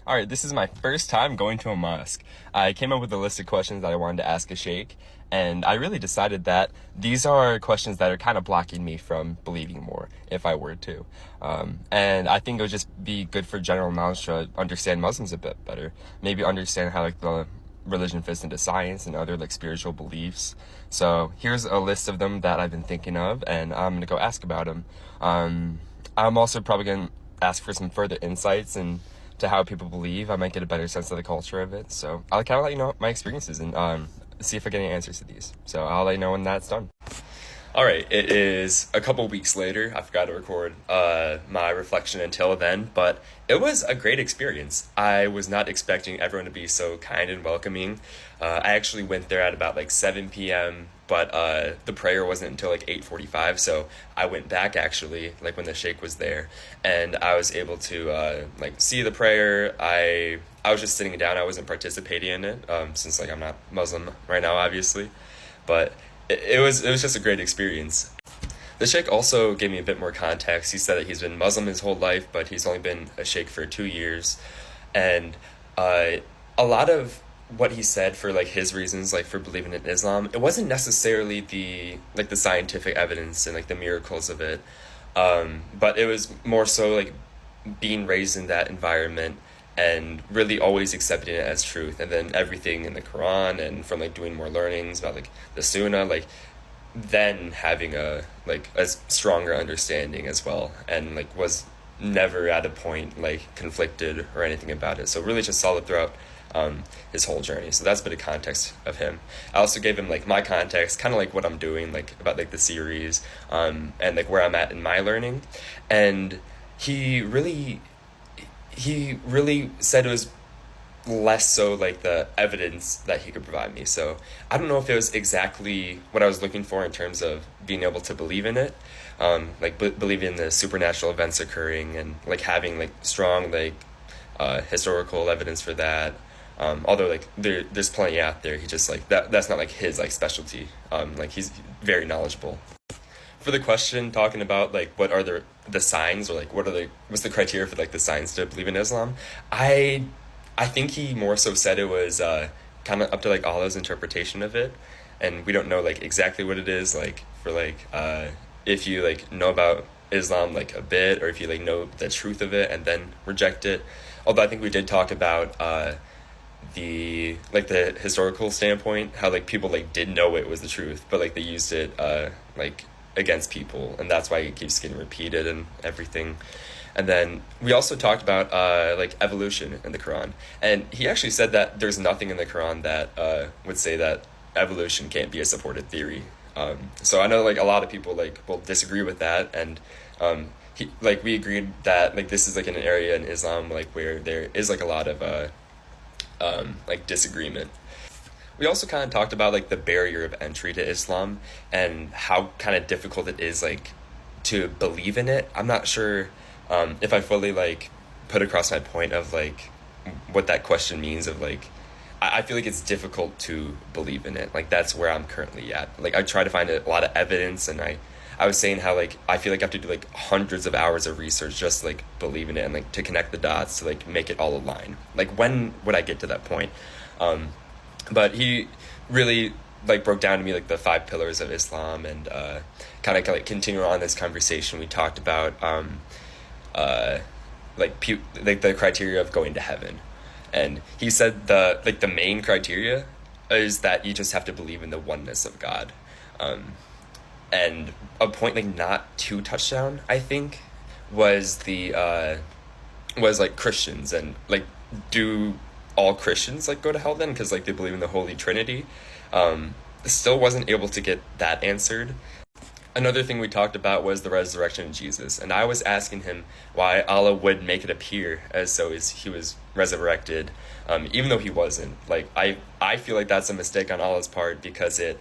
All right, this is my first time going to a mosque. I came up with a list of questions that I wanted to ask a sheikh, and I really decided that these are questions that are kind of blocking me from believing more if I were to. And I think it would just be good for general knowledge to understand Muslims a bit better. Maybe understand how the religion fits into science and other spiritual beliefs. So here's a list of them that I've been thinking of, and I'm gonna go ask about them. I'm also probably gonna ask for some further insights and to how people believe. I might get a better sense of the culture of it. So I'll kind of let you know my experiences and see if I get any answers to these. So I'll let you know when that's done. All right, it is a couple weeks later. I forgot to record my reflection until then, but it was a great experience. I was not expecting everyone to be so kind and welcoming. I actually went there at about 7 p.m., but the prayer wasn't until 8:45, so I went back actually, when the sheikh was there, and I was able to see the prayer. I was just sitting down. I wasn't participating in it since I'm not Muslim right now, obviously, but it was just a great experience. The sheikh also gave me a bit more context. He said that he's been Muslim his whole life, but he's only been a sheikh for 2 years, and a lot of what he said for his reasons for believing in Islam, it wasn't necessarily the scientific evidence and the miracles of it, but it was more so being raised in that environment and really always accepting it as truth, and then everything in the Quran and from doing more learnings about the Sunnah, then having a stronger understanding as well, and was never at a point conflicted or anything about it. So really just solid throughout his whole journey. So that's a bit of context of him. I also gave him my context, kind of what I'm doing, about the series, and where I'm at in my learning. And he really said it was less so the evidence that he could provide me. So I don't know if it was exactly what I was looking for in terms of being able to believe in it, believe in the supernatural events occurring and having strong historical evidence for that. Although there's plenty out there. He just that's not his specialty. He's very knowledgeable. For the question talking about what are the signs, or what's the criteria for the signs to believe in Islam, I think he more so said it was kind of up to Allah's interpretation of it, and we don't know exactly what it is for if you know about Islam a bit, or if you know the truth of it and then reject it. Although I think we did talk about the historical standpoint, how people did know it was the truth, but they used it against people, and that's why it keeps getting repeated and everything. And then we also talked about evolution in the Quran, and he actually said that there's nothing in the Quran that would say that evolution can't be a supported theory. So I know a lot of people will disagree with that, and we agreed that this is an area in Islam where there is a lot of disagreement. We also kind of talked about the barrier of entry to Islam and how kind of difficult it is to believe in it. I'm not sure if I fully put across my point of what that question means of I feel it's difficult to believe in it. That's where I'm currently at. I try to find a lot of evidence, and I was saying how I feel I have to do hundreds of hours of research just to believe in it and to connect the dots to make it all align. When would I get to that point? But he really broke down to me the 5 pillars of Islam, and kind of continue on this conversation. We talked about the criteria of going to heaven, and he said the main criteria is that you just have to believe in the oneness of God, and a point not too touchdown, I think, was the was Christians, and do all Christians go to hell then because they believe in the Holy Trinity. Still wasn't able to get that answered. Another thing we talked about was the resurrection of Jesus, and I was asking him why Allah would make it appear as though he was resurrected, even though he wasn't. I feel that's a mistake on Allah's part, because it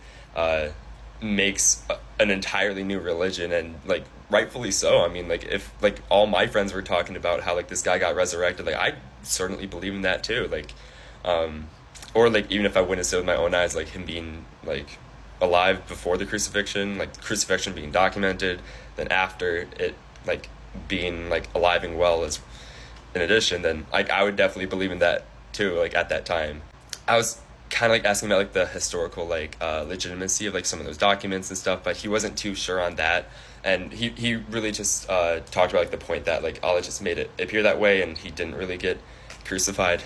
makes an entirely new religion, and rightfully so. I mean, if all my friends were talking about how this guy got resurrected, I certainly believe in that too. Or even if I witnessed it with my own eyes, him being alive before the crucifixion, crucifixion being documented, then after it being alive and well in addition, then like I would definitely believe in that too. Like at that time, I was kind of like asking about like the historical like legitimacy of like some of those documents and stuff, but he wasn't too sure on that. And he really just talked about like the point that like Allah just made it appear that way, and he didn't really get crucified.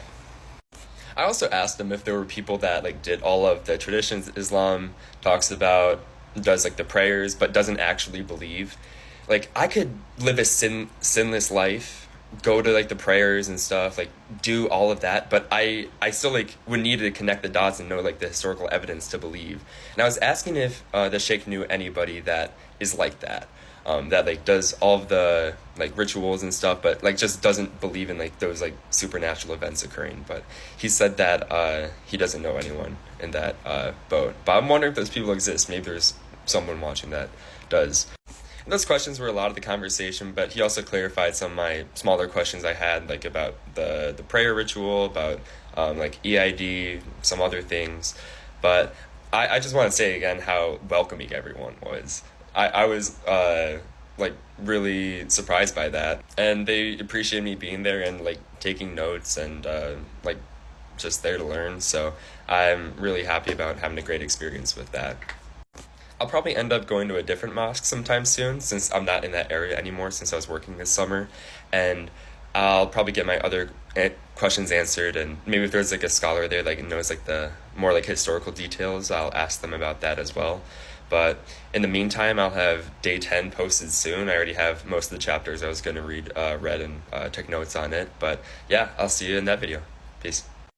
I also asked him if there were people that like did all of the traditions Islam talks about, does like the prayers, but doesn't actually believe. Like I could live a sinless life, go to like the prayers and stuff, like do all of that, but I still like would need to connect the dots and know like the historical evidence to believe. And I was asking if the sheikh knew anybody that is like that. That like does all of the like rituals and stuff, but like just doesn't believe in like those like supernatural events occurring. But he said that he doesn't know anyone in that boat. But I'm wondering if those people exist. Maybe there's someone watching that does. And those questions were a lot of the conversation, but he also clarified some of my smaller questions I had, like about the prayer ritual, about like EID, some other things. But I just want to say again how welcoming everyone was. I was like really surprised by that, and they appreciated me being there and like taking notes and like just there to learn. So I'm really happy about having a great experience with that. I'll probably end up going to a different mosque sometime soon since I'm not in that area anymore since I was working this summer, and I'll probably get my other questions answered, and maybe if there's like a scholar there that knows like the more like historical details, I'll ask them about that as well. But in the meantime, I'll have day 10 posted soon. I already have most of the chapters I was going to read and take notes on it. But yeah, I'll see you in that video. Peace.